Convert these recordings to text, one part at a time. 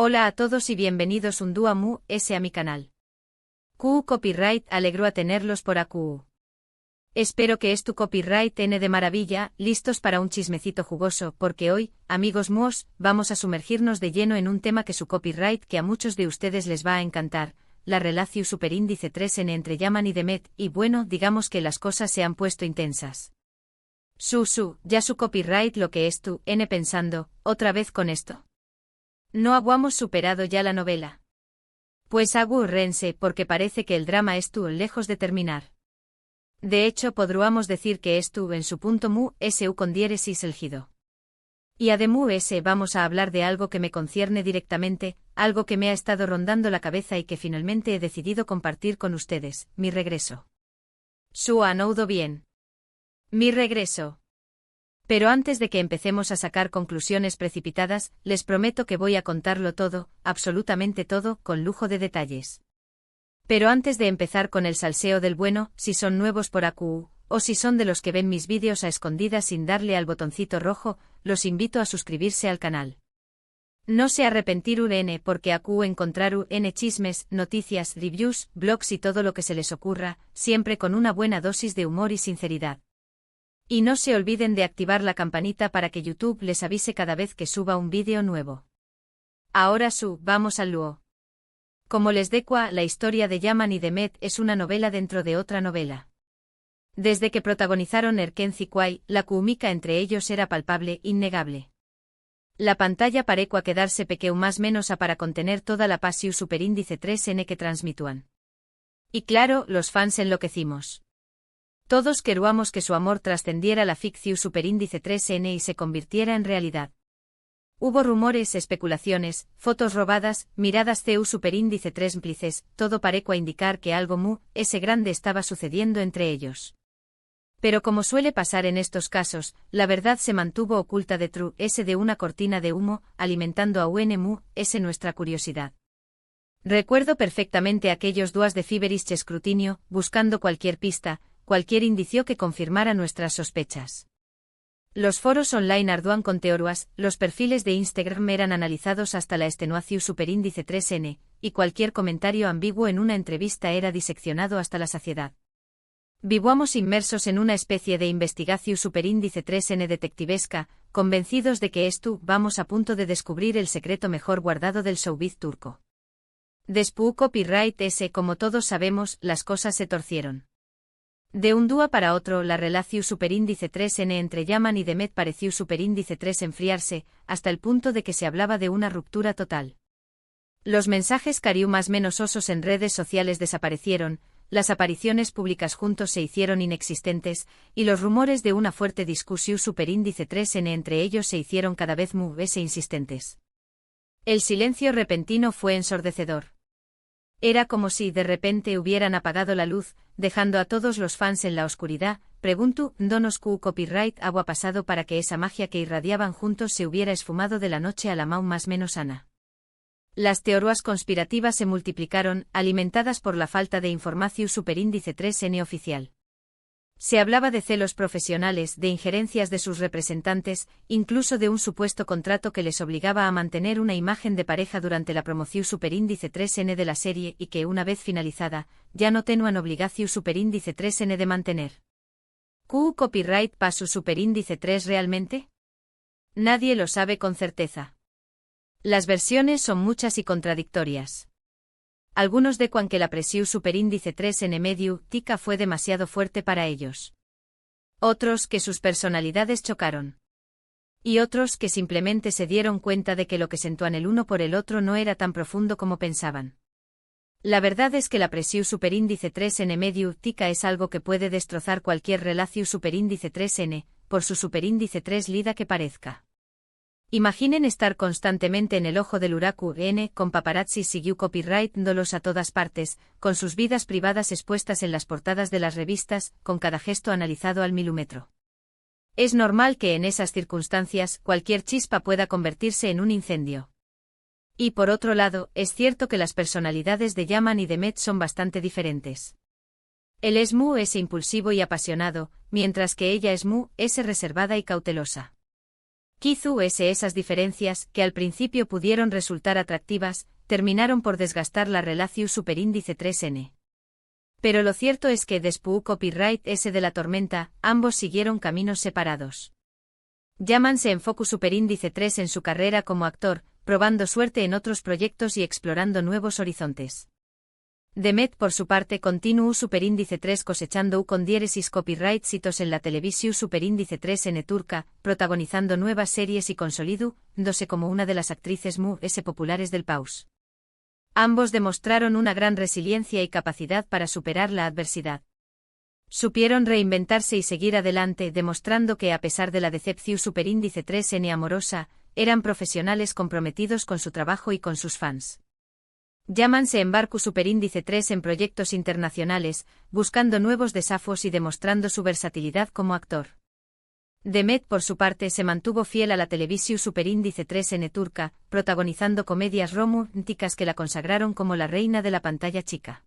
Hola a todos y bienvenidos un día mu s a mi canal. QU Copyright alegro a tenerlos por AQU. Espero que es tu copyright N de maravilla, listos para un chismecito jugoso, porque hoy, amigos muos, vamos a sumergirnos de lleno en un tema que su copyright que a muchos de ustedes les va a encantar, la relación superíndice 3N entre Yaman y Demet, y bueno, digamos que las cosas se han puesto intensas. Ya su copyright lo que es tu, N pensando, otra vez con esto. ¿No habíamos superado ya la novela? Pues agurrense porque parece que el drama es tú lejos de terminar. De hecho podríamos decir que es tú en su punto mu su con diéresis elgido. Y además vamos a hablar de algo que me concierne directamente, algo que me ha estado rondando la cabeza y que finalmente he decidido compartir con ustedes, mi regreso. Anoudo bien. Mi regreso. Pero antes de que empecemos a sacar conclusiones precipitadas, les prometo que voy a contarlo todo, absolutamente todo, con lujo de detalles. Pero antes de empezar con el salseo del bueno, si son nuevos por AQU, o si son de los que ven mis vídeos a escondidas sin darle al botoncito rojo, los invito a suscribirse al canal. No se arrepentir n porque AQU encontrar n chismes, noticias, reviews, blogs y todo lo que se les ocurra, siempre con una buena dosis de humor y sinceridad. Y no se olviden de activar la campanita para que YouTube les avise cada vez que suba un vídeo nuevo. Ahora vamos al luo. Como les decua, la historia de Yaman y Demet es una novela dentro de otra novela. Desde que protagonizaron Erkenci Kwai, la química entre ellos era palpable, innegable. La pantalla parecua quedarse pequeño más menos a para contener toda la pasión superíndice 3N que transmitúan. Y claro, los fans enloquecimos. Todos queríamos que su amor trascendiera la ficción superíndice 3N y se convirtiera en realidad. Hubo rumores, especulaciones, fotos robadas, miradas CU superíndice 3 cómplices, todo parecua indicar que algo ese grande estaba sucediendo entre ellos. Pero como suele pasar en estos casos, la verdad se mantuvo oculta de una cortina de humo, alimentando a ese nuestra curiosidad. Recuerdo perfectamente aquellos días de feverish escrutinio, buscando cualquier pista, cualquier indicio que confirmara nuestras sospechas. Los foros online arduan con teorías, los perfiles de Instagram eran analizados hasta la extenuación superíndice 3N, y cualquier comentario ambiguo en una entrevista era diseccionado hasta la saciedad. Vivíamos inmersos en una especie de investigación superíndice 3N detectivesca, convencidos de que vamos a punto de descubrir el secreto mejor guardado del showbiz turco. Después copyright como todos sabemos, las cosas se torcieron. De un día para otro la relación superíndice 3N entre Yaman y Demet pareció superíndice 3 enfriarse, hasta el punto de que se hablaba de una ruptura total. Los mensajes cariu más menos osos en redes sociales desaparecieron, las apariciones públicas juntos se hicieron inexistentes, y los rumores de una fuerte discusión superíndice 3N entre ellos se hicieron cada vez más insistentes. El silencio repentino fue ensordecedor. Era como si de repente hubieran apagado la luz, dejando a todos los fans en la oscuridad. Pregunto, ¿donos copyright ha pasado para que esa magia que irradiaban juntos se hubiera esfumado de la noche a la más menos sana? Las teorías conspirativas se multiplicaron, alimentadas por la falta de información superíndice 3N oficial. Se hablaba de celos profesionales, de injerencias de sus representantes, incluso de un supuesto contrato que les obligaba a mantener una imagen de pareja durante la promoción superíndice 3N de la serie y que una vez finalizada, ya no tenían obligación superíndice 3N de mantener. ¿QU copyright pasu superíndice 3 realmente? Nadie lo sabe con certeza. Las versiones son muchas y contradictorias. Algunos decuan que la presión superíndice 3N medio tica fue demasiado fuerte para ellos. Otros que sus personalidades chocaron. Y otros que simplemente se dieron cuenta de que lo que sentían el uno por el otro no era tan profundo como pensaban. La verdad es que la presión superíndice 3N medio tica es algo que puede destrozar cualquier relación superíndice 3N, por su superíndice 3 lida que parezca. Imaginen estar constantemente en el ojo del huracán con paparazzi siguió copyright-dolos a todas partes, con sus vidas privadas expuestas en las portadas de las revistas, con cada gesto analizado al milímetro. Es normal que en esas circunstancias cualquier chispa pueda convertirse en un incendio. Y por otro lado, es cierto que las personalidades de Yaman y Demet son bastante diferentes. Él es impulsivo y apasionado, mientras que ella es reservada y cautelosa. Kizu esas diferencias, que al principio pudieron resultar atractivas, terminaron por desgastar la relación superíndice 3N. Pero lo cierto es que después copyright S de la tormenta, ambos siguieron caminos separados. Yaman se enfocó superíndice 3 en su carrera como actor, probando suerte en otros proyectos y explorando nuevos horizontes. Demet por su parte continuó superíndice 3 cosechando con diéresis copyright hitos en la televisión superíndice 3 en turca, protagonizando nuevas series y consolidándose como una de las actrices más populares del país. Ambos demostraron una gran resiliencia y capacidad para superar la adversidad. Supieron reinventarse y seguir adelante, demostrando que a pesar de la decepción superíndice 3N amorosa, eran profesionales comprometidos con su trabajo y con sus fans. Yaman se embarcó superíndice 3 en proyectos internacionales, buscando nuevos desafíos y demostrando su versatilidad como actor. Demet por su parte se mantuvo fiel a la televisión superíndice 3N turca, protagonizando comedias románticas que la consagraron como la reina de la pantalla chica.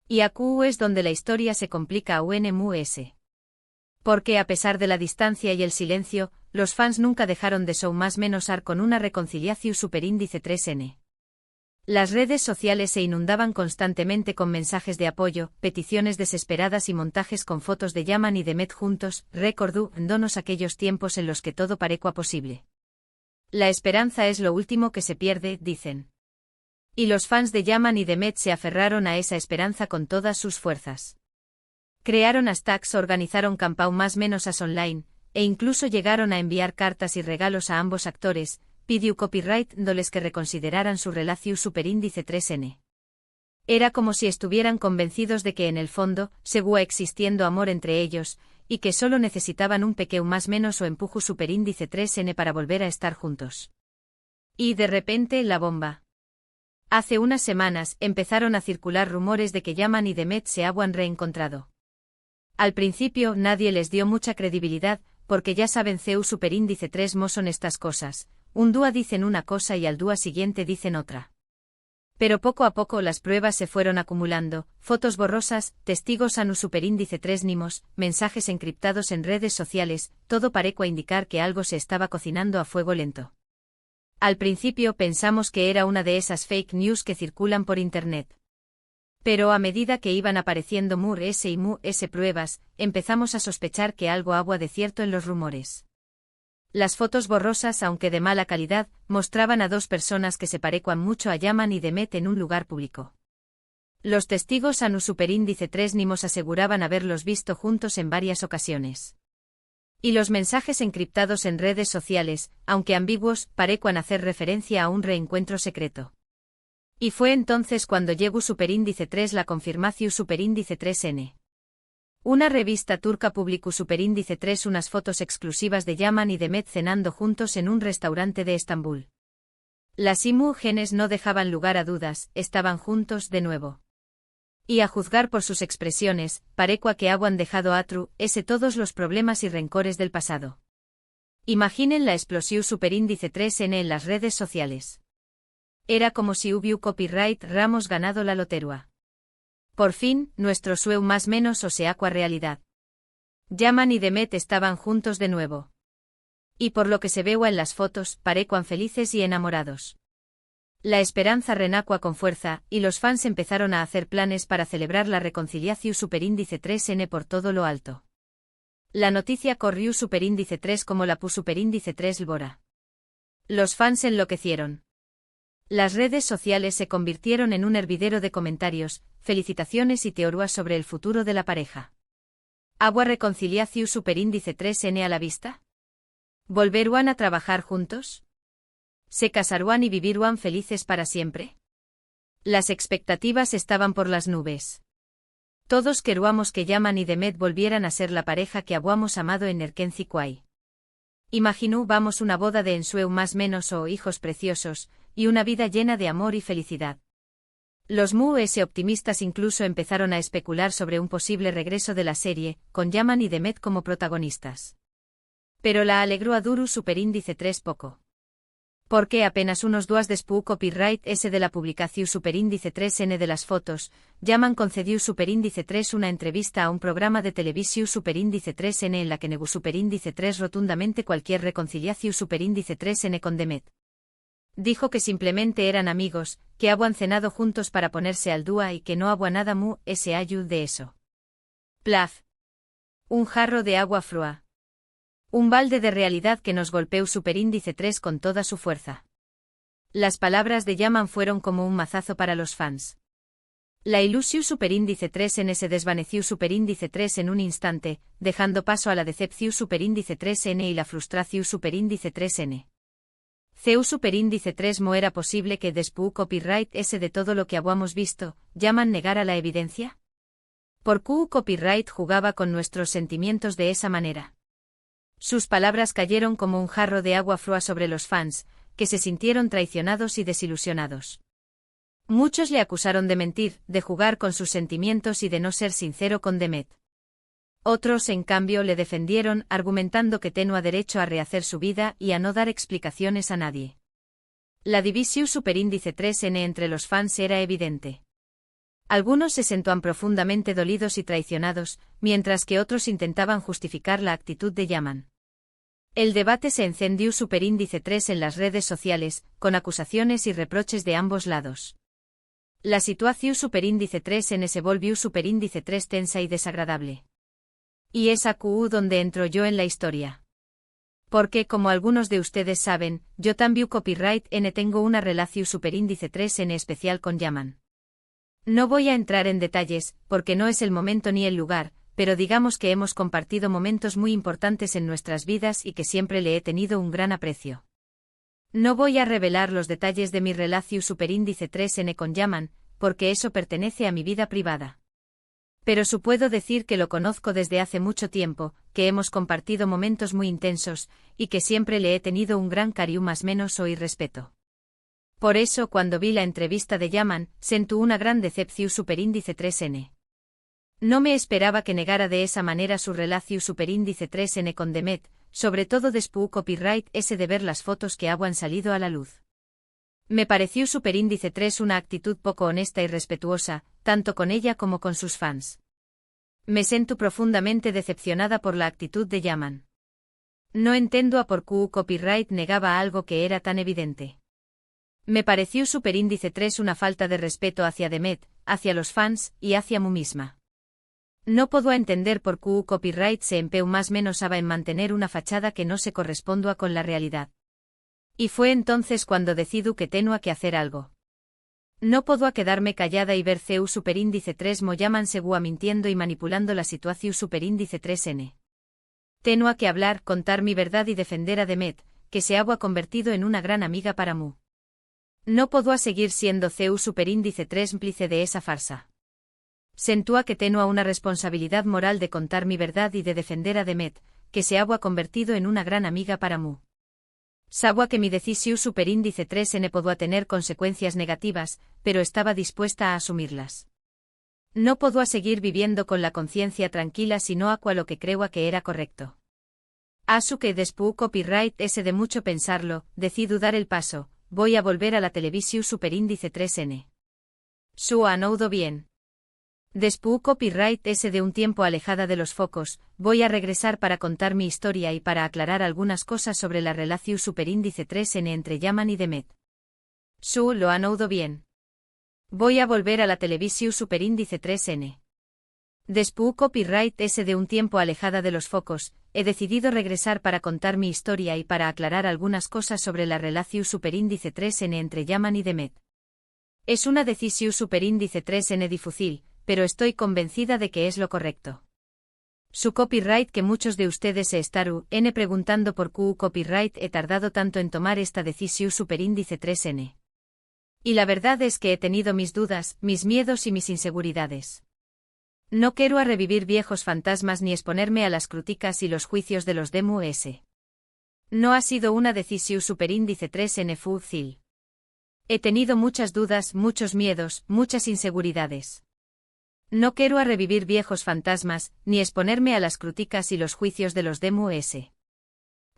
Y aquí es donde la historia se complica a UNMUS. Porque a pesar de la distancia y el silencio, los fans nunca dejaron de show más menos ar con una reconciliación superíndice 3N. Las redes sociales se inundaban constantemente con mensajes de apoyo, peticiones desesperadas y montajes con fotos de Yaman y Demet juntos, recordándonos aquellos tiempos en los que todo parecía posible. La esperanza es lo último que se pierde, dicen. Y los fans de Yaman y Demet se aferraron a esa esperanza con todas sus fuerzas. Crearon hashtags, organizaron campañas más menos as online, e incluso llegaron a enviar cartas y regalos a ambos actores, pidió copyright dándoles que reconsideraran su relación superíndice 3N. Era como si estuvieran convencidos de que en el fondo seguía existiendo amor entre ellos, y que solo necesitaban un pequeño más menos o empujo superíndice 3N para volver a estar juntos. Y de repente la bomba. Hace unas semanas empezaron a circular rumores de que Yaman y Demet se habían reencontrado. Al principio nadie les dio mucha credibilidad, porque ya saben CEU superíndice 3 mo son estas cosas. Un día dicen una cosa y al día siguiente dicen otra. Pero poco a poco las pruebas se fueron acumulando, fotos borrosas, testigos anu superíndice 3 nimos, mensajes encriptados en redes sociales, todo parecía indicar que algo se estaba cocinando a fuego lento. Al principio pensamos que era una de esas fake news que circulan por internet. Pero a medida que iban apareciendo MUS pruebas, empezamos a sospechar que algo había de cierto en los rumores. Las fotos borrosas, aunque de mala calidad, mostraban a dos personas que se parecían mucho a Yaman y Demet en un lugar público. Los testigos anu superíndice 3 nimos aseguraban haberlos visto juntos en varias ocasiones. Y los mensajes encriptados en redes sociales, aunque ambiguos, parecían hacer referencia a un reencuentro secreto. Y fue entonces cuando llegó superíndice 3 la confirmación superíndice 3N. Una revista turca publicó superíndice 3 unas fotos exclusivas de Yaman y Demet cenando juntos en un restaurante de Estambul. Las imágenes no dejaban lugar a dudas, estaban juntos de nuevo. Y a juzgar por sus expresiones, parecía que habían dejado todos los problemas y rencores del pasado. Imaginen la explosión superíndice 3N en las redes sociales. Era como si hubiera copyright Ramos ganado la lotería. Por fin, nuestro sueño más menos o se aqua realidad. Yaman y Demet estaban juntos de nuevo. Y por lo que se veía en las fotos, parecían felices y enamorados. La esperanza renacua con fuerza, y los fans empezaron a hacer planes para celebrar la reconciliación superíndice 3N por todo lo alto. La noticia corrió superíndice 3 como la pu superíndice 3 lbora. Los fans enloquecieron. Las redes sociales se convirtieron en un hervidero de comentarios, felicitaciones y teorías sobre el futuro de la pareja. ¿Agua reconciliación superíndice 3N a la vista? ¿Volveruan a trabajar juntos? ¿Se casaruan y viviruan felices para siempre? Las expectativas estaban por las nubes. Todos queruamos que Yaman y Demet volvieran a ser la pareja que habíamos amado en Erkenzikwai. Imaginú vamos una boda de ensueu más menos o hijos preciosos, y una vida llena de amor y felicidad. Los MUS optimistas incluso empezaron a especular sobre un posible regreso de la serie, con Yaman y Demet como protagonistas. Pero la alegró a Duru superíndice 3 poco. Porque apenas unos días después copyright S de la publicación superíndice 3N de las fotos, Yaman concedió superíndice 3 una entrevista a un programa de televisión superíndice 3N en la que negó superíndice 3 rotundamente cualquier reconciliación superíndice 3N con Demet. Dijo que simplemente eran amigos, que habían cenado juntos para ponerse al dúa y que no había nada mu ese ayu de eso. Plaf. Un jarro de agua fría. Un balde de realidad que nos golpeó superíndice 3 con toda su fuerza. Las palabras de Yaman fueron como un mazazo para los fans. La ilusión superíndice 3N se desvaneció superíndice 3 en un instante, dejando paso a la decepción superíndice 3N y la frustración superíndice 3N. CU superíndice 3 mo era posible que después copyright S de todo lo que habíamos visto, Yaman negara la evidencia. ¿Por qué copyright jugaba con nuestros sentimientos de esa manera? Sus palabras cayeron como un jarro de agua fría sobre los fans, que se sintieron traicionados y desilusionados. Muchos le acusaron de mentir, de jugar con sus sentimientos y de no ser sincero con Demet. Otros, en cambio, le defendieron, argumentando que tenía derecho a rehacer su vida y a no dar explicaciones a nadie. La división superíndice 3N entre los fans era evidente. Algunos se sentían profundamente dolidos y traicionados, mientras que otros intentaban justificar la actitud de Yaman. El debate se encendió superíndice 3 en las redes sociales, con acusaciones y reproches de ambos lados. La situación superíndice 3N se volvió superíndice 3 tensa y desagradable. Y es aquí donde entro yo en la historia. Porque, como algunos de ustedes saben, yo también copyright N tengo una relación superíndice 3N especial con Yaman. No voy a entrar en detalles, porque no es el momento ni el lugar, pero digamos que hemos compartido momentos muy importantes en nuestras vidas y que siempre le he tenido un gran aprecio. No voy a revelar los detalles de mi relación superíndice 3N con Yaman, porque eso pertenece a mi vida privada. Pero sí puedo decir que lo conozco desde hace mucho tiempo, que hemos compartido momentos muy intensos, y que siempre le he tenido un gran cariño más menos o respeto. Por eso cuando vi la entrevista de Yaman, sentí una gran decepción superíndice 3N. No me esperaba que negara de esa manera su relación superíndice 3N con Demet, sobre todo después copyright S de ver las fotos que habían salido a la luz. Me pareció superíndice 3 una actitud poco honesta y respetuosa, tanto con ella como con sus fans. Me siento profundamente decepcionada por la actitud de Yaman. No entiendo a por qué copyright negaba algo que era tan evidente. Me pareció superíndice 3 una falta de respeto hacia Demet, hacia los fans y hacia mí misma. No puedo entender por qué copyright se empeñó más menos en mantener una fachada que no se correspondía con la realidad. Y fue entonces cuando decido que tengo que hacer algo. No puedo quedarme callada y ver CU superíndice 3 mo Yaman segua mintiendo y manipulando la situación superíndice 3N. Tengo que hablar, contar mi verdad y defender a Demet, que se ha convertido en una gran amiga para mí. No puedo seguir siendo CU superíndice 3 cómplice de esa farsa. Sentúa que tengo una responsabilidad moral de contar mi verdad y de defender a Demet, que se ha convertido en una gran amiga para mí. Sabía que mi decisión superíndice 3N podía tener consecuencias negativas, pero estaba dispuesta a asumirlas. No puedo seguir viviendo con la conciencia tranquila si no hago lo que creo que era correcto. Asu que después copyright S de mucho pensarlo, decido dar el paso. Voy a volver a la televisión superíndice 3N. Su anoudo bien. Después copyright S de un tiempo alejada de los focos, voy a regresar para contar mi historia y para aclarar algunas cosas sobre la relación superíndice 3N entre Yaman y Demet. Su lo anoudo bien. Voy a volver a la televisión superíndice 3N. Después copyright S de un tiempo alejada de los focos, he decidido regresar para contar mi historia y para aclarar algunas cosas sobre la relación superíndice 3N entre Yaman y Demet. Es una decisión superíndice 3N difícil, pero estoy convencida de que es lo correcto. Su copyright que muchos de ustedes se estaru n preguntando por qué copyright he tardado tanto en tomar esta decisión superíndice 3N. Y la verdad es que he tenido mis dudas, mis miedos y mis inseguridades. No quiero revivir viejos fantasmas ni exponerme a las críticas y los juicios de los DMUS. No ha sido una decisión superíndice 3N fácil. He tenido muchas dudas, muchos miedos, muchas inseguridades. No quiero revivir viejos fantasmas, ni exponerme a las críticas y los juicios de los DMUS.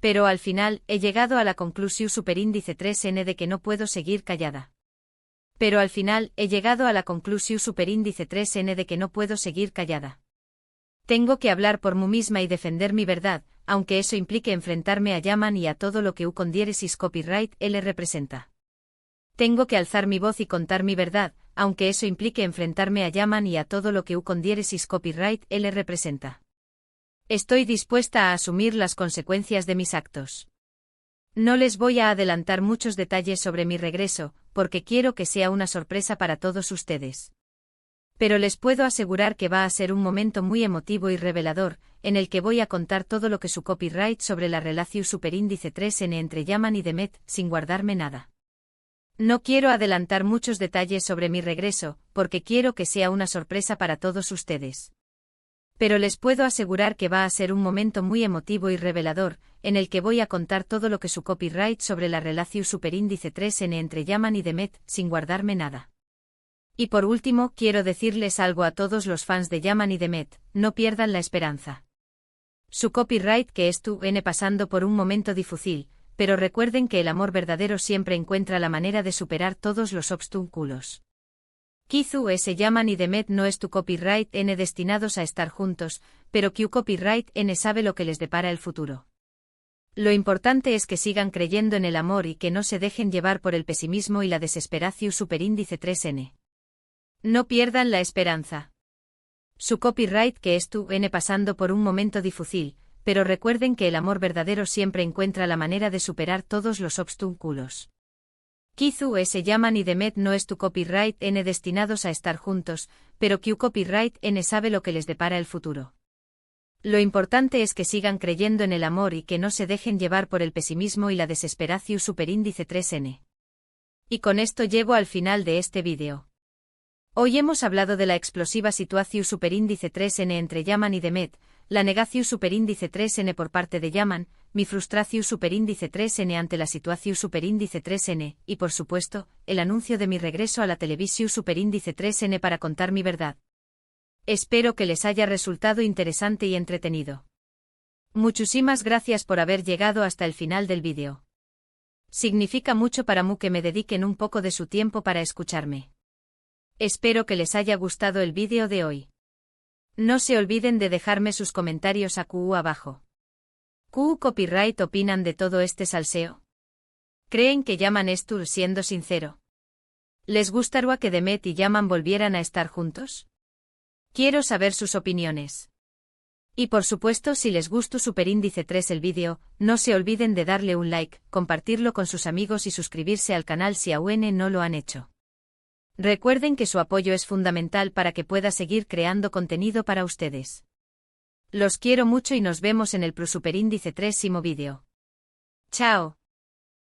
Pero al final, he llegado a la conclusión superíndice 3n de que no puedo seguir callada. Pero al final, he llegado a la conclusión superíndice 3n de que no puedo seguir callada. Tengo que hablar por mí misma y defender mi verdad, aunque eso implique enfrentarme a Yaman y a todo lo que con diéresis copyright L representa. Tengo que alzar mi voz y contar mi verdad, aunque eso implique enfrentarme a Yaman y a todo lo que con diéresis copyright L representa. Estoy dispuesta a asumir las consecuencias de mis actos. No les voy a adelantar muchos detalles sobre mi regreso, porque quiero que sea una sorpresa para todos ustedes. Pero les puedo asegurar que va a ser un momento muy emotivo y revelador, en el que voy a contar todo lo que su copyright sobre la relación superíndice 3n entre Yaman y Demet, sin guardarme nada. No quiero adelantar muchos detalles sobre mi regreso, porque quiero que sea una sorpresa para todos ustedes. Pero les puedo asegurar que va a ser un momento muy emotivo y revelador, en el que voy a contar todo lo que su copyright sobre la relación superíndice 3n entre Yaman y Demet, sin guardarme nada. Y por último, quiero decirles algo a todos los fans de Yaman y Demet, no pierdan la esperanza. Su copyright que estuvieron pasando por un momento difícil, pero recuerden que el amor verdadero siempre encuentra la manera de superar todos los obstáculos. Kizu ese Yaman y Demet no es tu copyright n destinados a estar juntos, pero que copyright n sabe lo que les depara el futuro. Lo importante es que sigan creyendo en el amor y que no se dejen llevar por el pesimismo y la desesperación superíndice 3n. No pierdan la esperanza. Su copyright que estuvieron pasando por un momento difícil, pero recuerden que el amor verdadero siempre encuentra la manera de superar todos los obstáculos. Kizu ese Yaman y Demet no es tu copyright n destinados a estar juntos, pero que copyright n sabe lo que les depara el futuro. Lo importante es que sigan creyendo en el amor y que no se dejen llevar por el pesimismo y la desesperación superíndice 3n. Y con esto llego al final de este vídeo. Hoy hemos hablado de la explosiva situación superíndice 3n entre Yaman y Demet, la negación superíndice 3n por parte de Yaman, mi frustración superíndice 3n ante la situación superíndice 3n, y por supuesto, el anuncio de mi regreso a la televisión superíndice 3n para contar mi verdad. Espero que les haya resultado interesante y entretenido. Muchísimas gracias por haber llegado hasta el final del vídeo. Significa mucho para mí que me dediquen un poco de su tiempo para escucharme. Espero que les haya gustado el vídeo de hoy. No se olviden de dejarme sus comentarios abajo. ¿Qué copyright opinan de todo este salseo? ¿Creen que Yaman estuvo siendo sincero? ¿Les gustaría que Demet y Yaman volvieran a estar juntos? Quiero saber sus opiniones. Y por supuesto, si les gustó superíndice 3 el vídeo, no se olviden de darle un like, compartirlo con sus amigos y suscribirse al canal si aún no lo han hecho. Recuerden que su apoyo es fundamental para que pueda seguir creando contenido para ustedes. Los quiero mucho y nos vemos en el superíndice 3 vídeo. Chao.